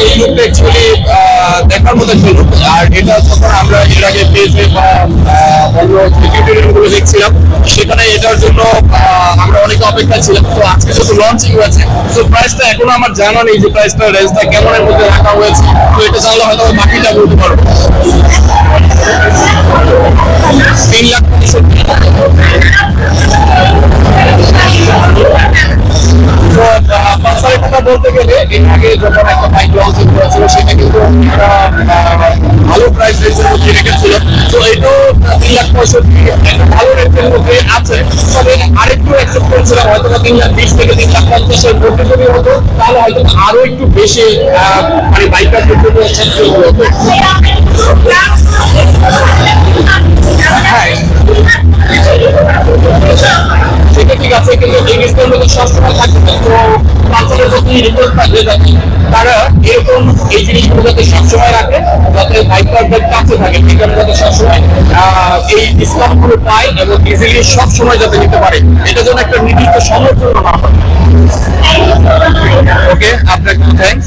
এই লুকটা অ্যাকচুয়ালি দেখার মতো ছিল। আর এটা যখন আমরা এর আগে পেজে বা অন্য টিউটোরিয়ালগুলো দেখছিলাম, সেখানে এটার জন্য আমরা অনেকে অপেক্ষা ছিলাম। তো আজকে যেহেতু লঞ্চিং হয়েছে, তো প্রাইসটা এখনো আমার জানা নেই যে প্রাইসটা রেঞ্জটা কেমনের মধ্যে রাখা হয়েছে। তো এটা জানলে হয়তো বাকিটা বলতে পারবো। 3,65,000। পালসারের কথা বলতে গেলে এর আগে যখন একটা বাইক লঞ্চিং করেছিল, সেটা কিন্তু ভালো প্রাইস রেঞ্জের মধ্যে রেখেছিল। তো এটাও 3,65,000 একটা ভালো রেঞ্জের মধ্যে আছে। তবে আরেকটু এক্সেপ্ট করেছিলাম হয়তো 3,20,000 থেকে 3,50,000 মধ্যে যদি হতো, তাহলে হয়তো আরো একটু বেশি মানে বাইকারদের জন্য হতো। হ্যাঁ, সেটা ঠিক আছে, কিন্তু এই ডিসকাউন্ট সবসময় থাকবে। তো পালসারের প্রতি রিকোয়েস্ট থাকবে যাতে তারা এরকম এই জিনিসগুলো যাতে সবসময় রাখে, যাতে বাইকারদের কাছে থাকে, ঠিকানা যাতে সবসময় এই ডিসকাউন্ট গুলো পায় এবং ইজিলি সবসময় যাতে নিতে পারে। এটা যেন একটা নির্দিষ্ট সময়ের জন্য না হয়। ওকে, আপনাকে থ্যাংকস।